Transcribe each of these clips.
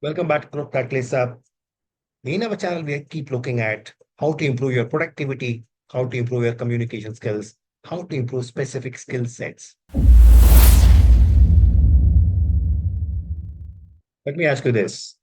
Welcome back to Group Practice. In our channel, we keep looking at how to improve your productivity, how to improve your communication skills, how to improve specific skill sets. Let me ask you this.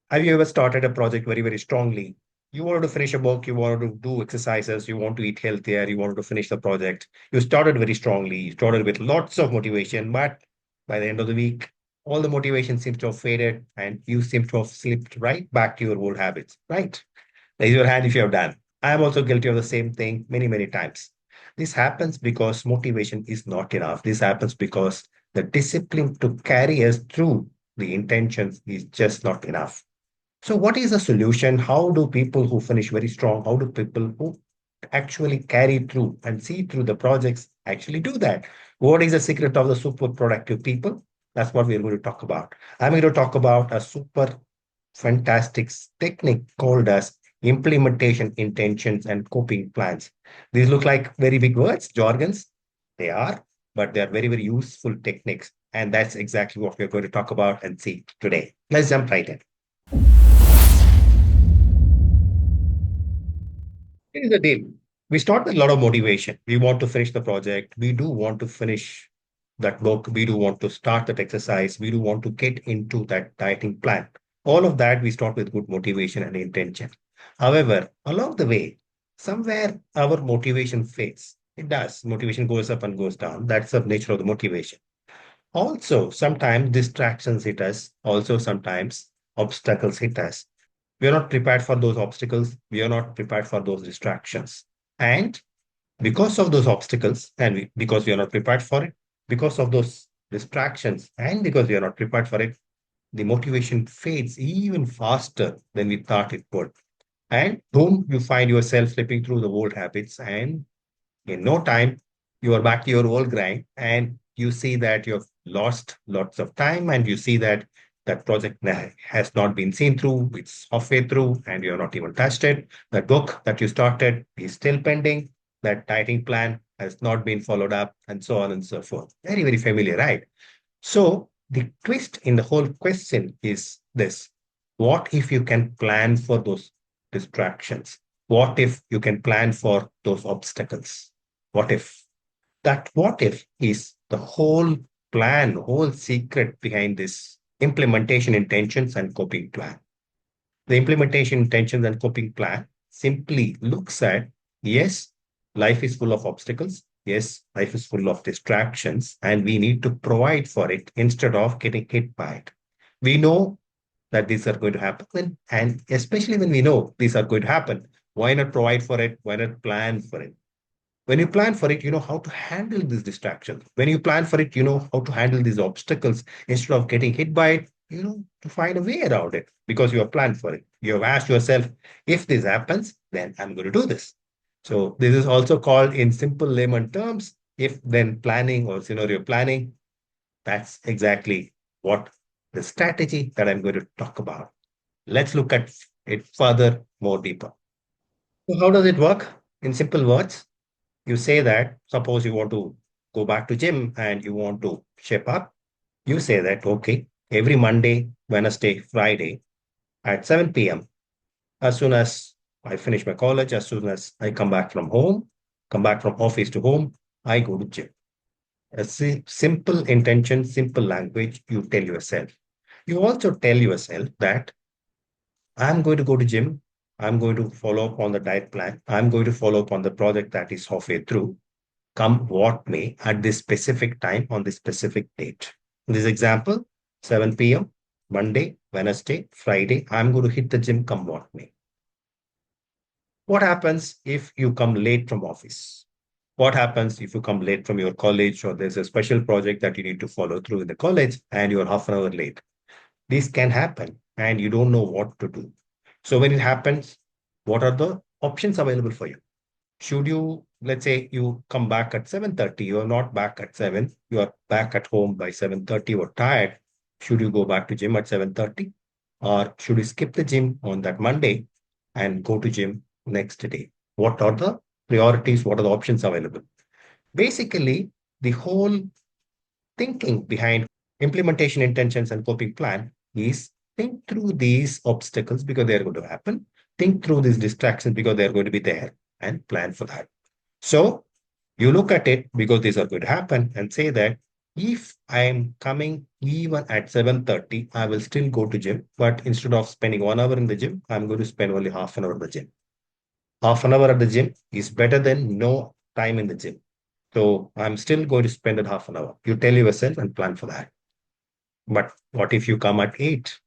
Have you ever started a project very, very strongly? You wanted to finish a book, you wanted to do exercises, you want to eat healthier, you wanted to finish the project. You started very strongly, you started with lots of motivation, but by the end of the week, all the motivation seems to have faded and you seem to have slipped right back to your old habits, right? Raise your hand if you have done. I am also guilty of the same thing many, many times. This happens because motivation is not enough. This happens because the discipline to carry us through the intentions is just not enough. So, what is the solution? How do people who finish very strong, how do people who actually carry through and see through the projects actually do that? What is the secret of the super productive people? That's what we're going to talk about. I'm going to talk about a super fantastic technique called as implementation intentions and coping plans. These look like very big words, jargons. They are, but they are very, very useful techniques. And that's exactly what we're going to talk about and see today. Let's jump right in. Here is the deal. We start with a lot of motivation. We want to finish the project. We do want to finish that book. We do want to start that exercise. We do want to get into that dieting plan. All of that, we start with good motivation and intention. However, along the way, somewhere our motivation fades. It does. Motivation goes up and goes down. That's the nature of the motivation. Also, sometimes distractions hit us. Also, sometimes obstacles hit us. We are not prepared for those obstacles. We are not prepared for those distractions. And because of those obstacles, and because we are not prepared for it, because of those distractions, and because we are not prepared for it, the motivation fades even faster than we thought it would. And boom, you find yourself slipping through the old habits. And in no time, you are back to your old grind and you see that you've lost lots of time and you see that that project has not been seen through, it's halfway through and you're not even touched it. That book that you started is still pending. That dieting plan has not been followed up and so on and so forth. Very, very familiar, right? So the twist in the whole question is this. What if you can plan for those distractions? What if you can plan for those obstacles? What if? That what if is the whole plan, whole secret behind this implementation intentions and coping plan. The implementation intentions and coping plan simply looks at yes, life is full of obstacles. Yes, life is full of distractions, and we need to provide for it instead of getting hit by it. We know that these are going to happen, and especially when we know these are going to happen, why not provide for it? Why not plan for it? When you plan for it, you know how to handle these distractions. When you plan for it, you know how to handle these obstacles instead of getting hit by it, you know, to find a way around it because you have planned for it. You have asked yourself, if this happens, then I'm going to do this. So this is also called in simple layman terms, if then planning or scenario planning. That's exactly what the strategy that I'm going to talk about. Let's look at it further, more deeper. So how does it work? In simple words, you say that suppose you want to go back to gym and you want to shape up, you say that okay, every Monday, Wednesday, Friday at 7 p.m., as soon as I finish my college, as soon as I come back from home, come back from office to home, I go to gym. A simple intention, simple language, you tell yourself. You also tell yourself that I'm going to go to gym. I'm going to follow up on the diet plan. I'm going to follow up on the project that is halfway through, come what may, at this specific time on this specific date. In this example, 7 p.m., Monday, Wednesday, Friday, I'm going to hit the gym come what may. What happens if you come late from office? What happens if you come late from your college or there's a special project that you need to follow through in the college and you're half an hour late? This can happen and you don't know what to do. So when it happens, what are the options available for you? Should you, let's say you come back at 7:30, you're not back at 7, you are back at home by 7:30 or tired. Should you go back to gym at 7:30? Or should you skip the gym on that Monday and go to gym next day? What are the priorities? What are the options available? Basically, the whole thinking behind implementation intentions and coping plan is Think through these obstacles because they're going to happen. Think through these distractions because they're going to be there and plan for that. So you look at it because these are going to happen and say that if I'm coming even at 7:30, I will still go to gym. But instead of spending 1 hour in the gym, I'm going to spend only half an hour in the gym. Half an hour at the gym is better than no time in the gym. So I'm still going to spend it half an hour. You tell yourself and plan for that. But what if you come at 8?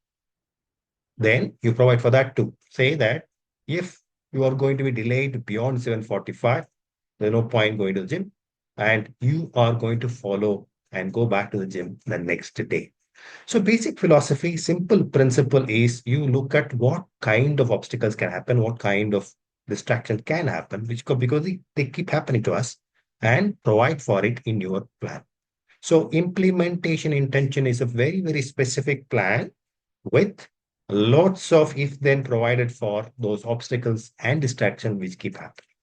Then you provide for that too. Say that if you are going to be delayed beyond 7:45, there's no point going to the gym. And you are going to follow and go back to the gym the next day. So basic philosophy, simple principle is you look at what kind of obstacles can happen, what kind of distraction can happen, because they keep happening to us, and provide for it in your plan. So implementation intention is a very, very specific plan with lots of if then provided for those obstacles and distraction which keep happening.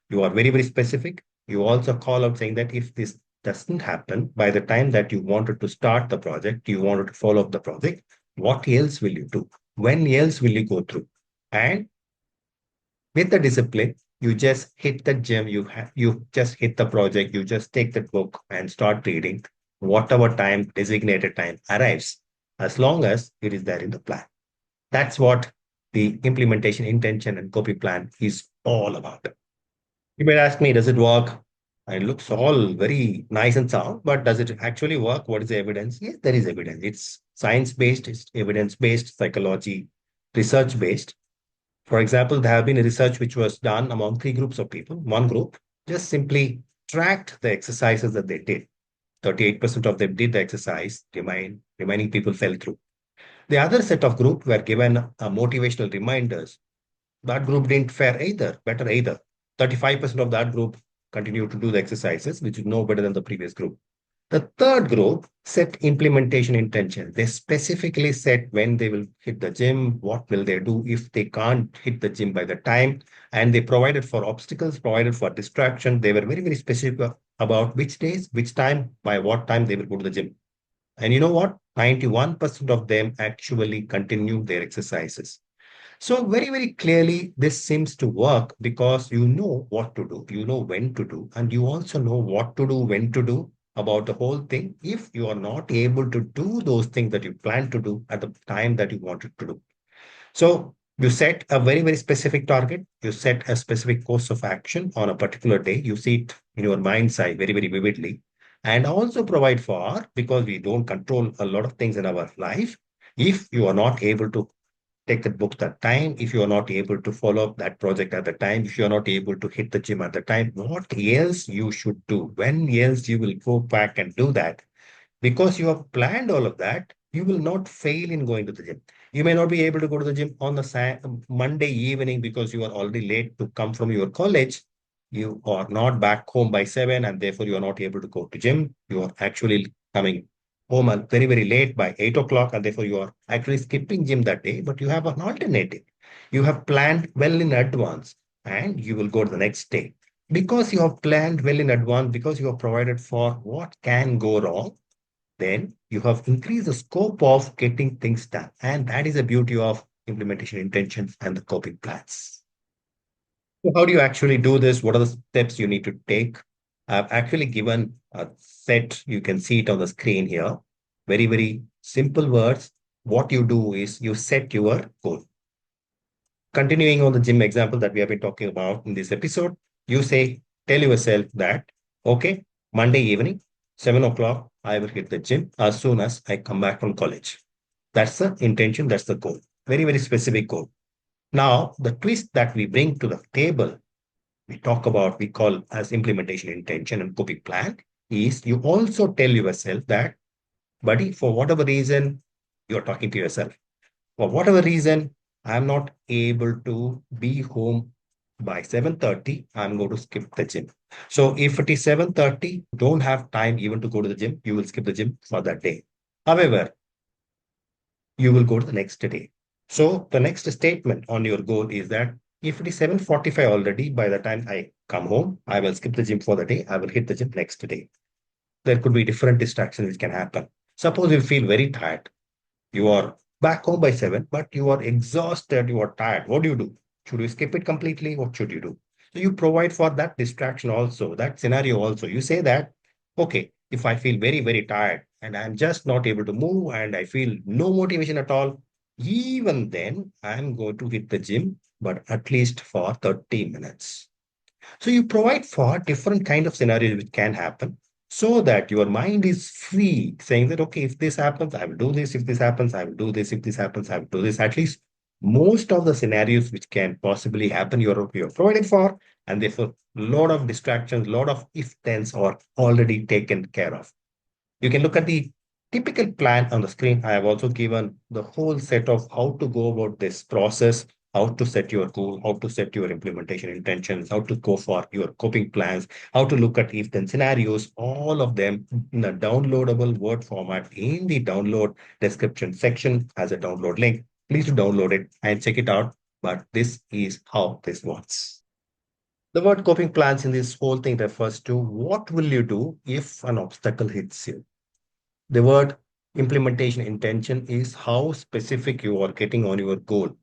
You are very, very specific. You also call out saying that if this doesn't happen by the time that you wanted to start the project, you wanted to follow up the project, what else will you do? When else will you go through? And with the discipline, you just hit the gym, you just hit the project, you just take the book and start reading whatever time, designated time arrives, as long as it is there in the plan. That's what the implementation intention and copy plan is all about. You might ask me, does it work? It looks all very nice and sound, but does it actually work? What is the evidence? Yes, there is evidence. It's science based, it's evidence based, psychology, research based. For example, there have been a research which was done among three groups of people. One group just simply tracked the exercises that they did. 38% of them did the exercise, remaining people fell through. The other set of group were given motivational reminders. That group didn't fare either, better either. 35% of that group continued to do the exercises, which is no better than the previous group. The third group set implementation intention. They specifically said when they will hit the gym, what will they do if they can't hit the gym by the time, and they provided for obstacles, provided for distraction. They were very, very specific about which days, which time, by what time they will go to the gym. And you know what? 91% of them actually continued their exercises. So very, very clearly, this seems to work because you know what to do, you know when to do, and you also know what to do, when to do about the whole thing if you are not able to do those things that you plan to do at the time that you wanted to do. So you set a very, very specific target. You set a specific course of action on a particular day. You see it in your mind's eye very, very vividly. And also provide for, because we don't control a lot of things in our life, if you are not able to take that book that time, if you are not able to follow up that project at the time, if you are not able to hit the gym at the time, what else you should do? When else you will go back and do that? Because you have planned all of that, you will not fail in going to the gym. You may not be able to go to the gym on the Monday evening because you are already late to come from your college. You are not back home by 7 and therefore you are not able to go to gym. You are actually coming home very, very late by 8 o'clock and therefore you are actually skipping gym that day, but you have an alternative. You have planned well in advance and you will go to the next day. Because you have planned well in advance, because you have provided for what can go wrong, then you have increased the scope of getting things done. And that is the beauty of implementation intentions and the coping plans. So how do you actually do this? What are the steps you need to take? I've actually given a set, you can see it on the screen here. Very, very simple words. What you do is you set your goal. Continuing on the gym example that we have been talking about in this episode, you say, tell yourself that, okay, Monday evening, 7 o'clock, I will hit the gym as soon as I come back from college. That's the intention, that's the goal. Very, very specific goal. Now, the twist that we bring to the table, we talk about, we call as implementation intention and coping plan, is you also tell yourself that, buddy, for whatever reason, you're talking to yourself. For whatever reason, I'm not able to be home by 7:30. I'm going to skip the gym. So if it is 7:30, don't have time even to go to the gym, you will skip the gym for that day. However, you will go to the next day. So the next statement on your goal is that if it is 7:45 already, by the time I come home, I will skip the gym for the day. I will hit the gym next day. There could be different distractions which can happen. Suppose you feel very tired. You are back home by 7, but you are exhausted, you are tired. What do you do? Should you skip it completely? What should you do? So you provide for that distraction also, that scenario also. You say that, okay, if I feel very, very tired and I'm just not able to move and I feel no motivation at all, even then I'm going to hit the gym, but at least for 30 minutes. So you provide for different kind of scenarios which can happen so that your mind is free, saying that, okay, if this happens, I will do this. If this happens, I will do this. If this happens, I will do this. At least most of the scenarios which can possibly happen, you're provided for, and therefore a lot of distractions, a lot of if-thens are already taken care of. You can look at the typical plan on the screen. I have also given the whole set of how to go about this process, how to set your goal, how to set your implementation intentions, how to go for your coping plans, how to look at if then scenarios, all of them in a downloadable Word format in the download description section as a download link. Please do download it and check it out. But this is how this works. The word coping plans in this whole thing refers to what will you do if an obstacle hits you. The word implementation intention is how specific you are getting on your goal.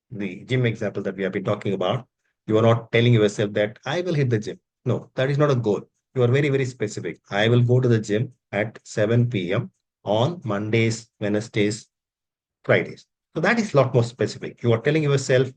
The gym example that we have been talking about, you are not telling yourself that I will hit the gym. No, that is not a goal. You are very, very specific. I will go to the gym at 7 p.m. on Mondays, Wednesdays, Fridays. So that is a lot more specific. You are telling yourself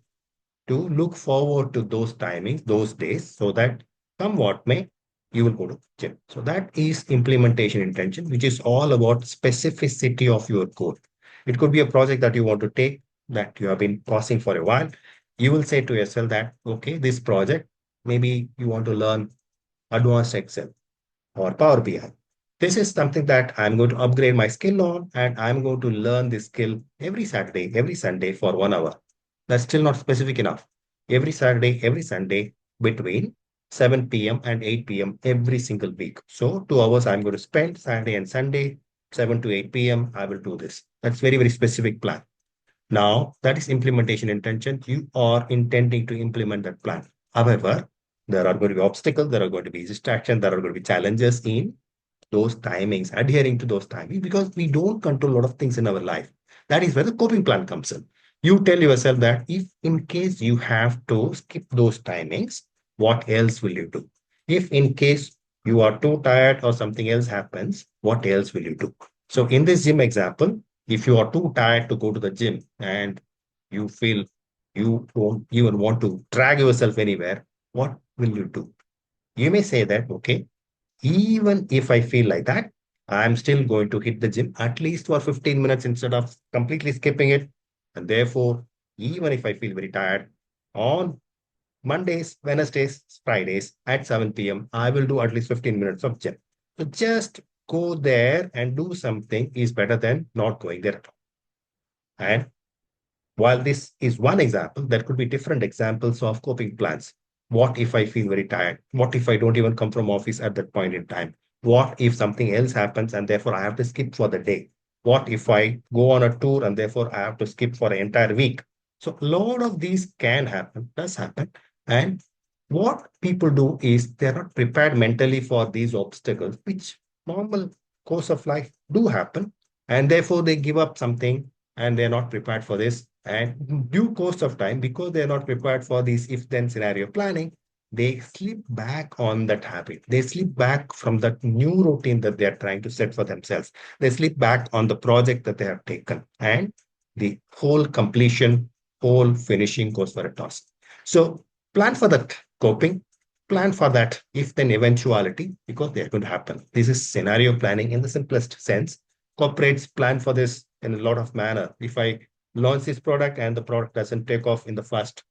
to look forward to those timings, those days, so that come what may, you will go to gym. So that is implementation intention, which is all about specificity of your goal. It could be a project that you want to take that you have been pausing for a while. You will say to yourself that, okay, this project, maybe you want to learn advanced Excel or Power BI. This is something that I'm going to upgrade my skill on, and I'm going to learn this skill every Saturday, every Sunday for 1 hour. That's still not specific enough. Every Saturday, every Sunday between 7 p.m. and 8 p.m. every single week. So 2 hours I'm going to spend Saturday and Sunday, 7 to 8 p.m. I will do this. That's very, very specific plan. Now, that is implementation intention. You are intending to implement that plan. However, there are going to be obstacles, there are going to be distractions, there are going to be challenges in those timings, adhering to those timings, because we don't control a lot of things in our life. That is where the coping plan comes in. You tell yourself that if in case you have to skip those timings, what else will you do? If in case you are too tired or something else happens, what else will you do? So in this gym example, if you are too tired to go to the gym and you feel you don't even want to drag yourself anywhere, what will you do? You may say that, okay, even if I feel like that, I'm still going to hit the gym at least for 15 minutes instead of completely skipping it. And therefore, even if I feel very tired, on Mondays, Wednesdays, Fridays at 7 p.m., I will do at least 15 minutes of gym. So just go there and do something is better than not going there at all. And while this is one example, there could be different examples of coping plans. What if I feel very tired? What if I don't even come from office at that point in time? What if something else happens and therefore I have to skip for the day? What if I go on a tour and therefore I have to skip for an entire week? So a lot of these can happen, does happen. And what people do is they're not prepared mentally for these obstacles, which normal course of life do happen. And therefore they give up something and they're not prepared for this. And in due course of time, because they're not prepared for this if-then scenario planning, they slip back on that habit. They slip back from that new routine that they're trying to set for themselves. They slip back on the project that they have taken, and the whole completion, whole finishing goes for a toss. So plan for that coping, plan for that if-then eventuality, because they're going to happen. This is scenario planning in the simplest sense. Corporates plan for this in a lot of manner. If I launch this product and the product doesn't take off in the first,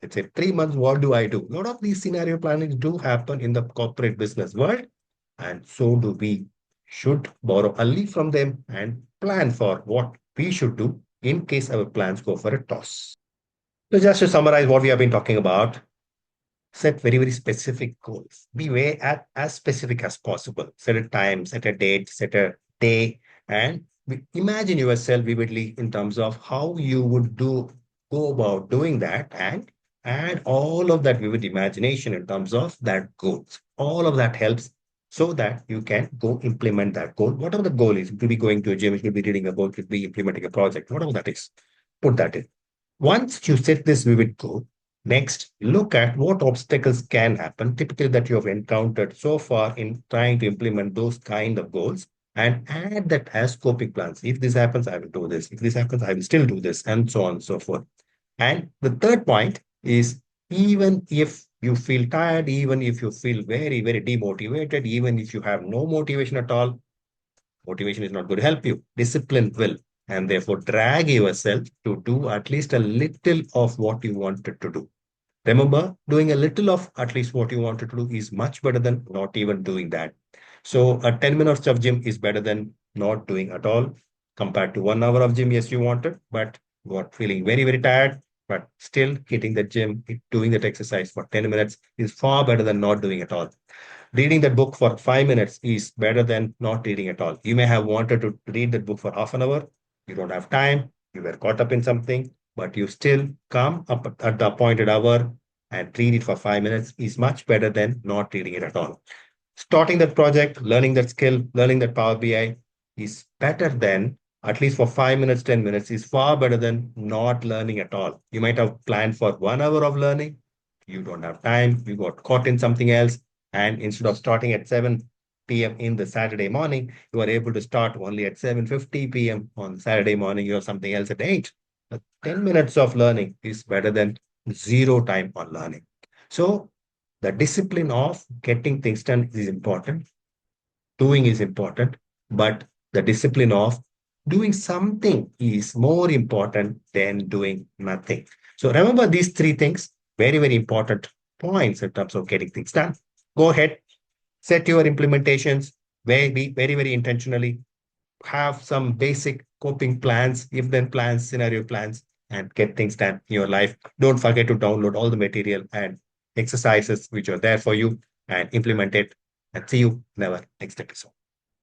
let's say 3 months, what do I do? A lot of these scenario plannings do happen in the corporate business world. And so do we. Should borrow early from them and plan for what we should do in case our plans go for a toss. So just to summarize what we have been talking about, set very, very specific goals. Be way as specific as possible. Set a time, set a date, set a day, and imagine yourself vividly in terms of how you would go about doing that, and add all of that vivid imagination in terms of that goals. All of that helps so that you can go implement that goal. Whatever the goal is, it could be going to a gym, it could be reading a book, it could be implementing a project, whatever that is, put that in. Once you set this vivid goal, next look at what obstacles can happen, typically that you have encountered so far in trying to implement those kind of goals, and add that as coping plans. If this happens, I will do this. If this happens, I will still do this, and so on and so forth. And the third point is, even if you feel tired, even if you feel very, very demotivated, even if you have no motivation at all, motivation is not going to help you. Discipline will. And therefore, drag yourself to do at least a little of what you wanted to do. Remember, doing a little of at least what you wanted to do is much better than not even doing that. So, a 10 minutes of gym is better than not doing at all compared to 1 hour of gym. Yes, you wanted, but you are feeling very, very tired, but still hitting the gym, doing that exercise for 10 minutes is far better than not doing at all. Reading that book for 5 minutes is better than not reading at all. You may have wanted to read that book for half an hour. You don't have time. You were caught up in something, but you still come up at the appointed hour and read it for 5 minutes is much better than not reading it at all. Starting that project, learning that skill, learning that Power BI is better than, at least for 5 minutes, 10 minutes, is far better than not learning at all. You might have planned for 1 hour of learning. You don't have time. You got caught in something else. And instead of starting at 7 p.m. in the Saturday morning, you are able to start only at 7:50 p.m. on Saturday morning. You have something else at 8. 10 minutes of learning is better than zero time on learning. So the discipline of getting things done is important, doing is important, but the discipline of doing something is more important than doing nothing. So remember these three things, very, very important points in terms of getting things done. Go ahead, set your implementations very, very intentionally, have some basic coping plans, if then plans, scenario plans, and get things done in your life. Don't forget to download all the material and exercises which are there for you and implement it. And see you in our next episode.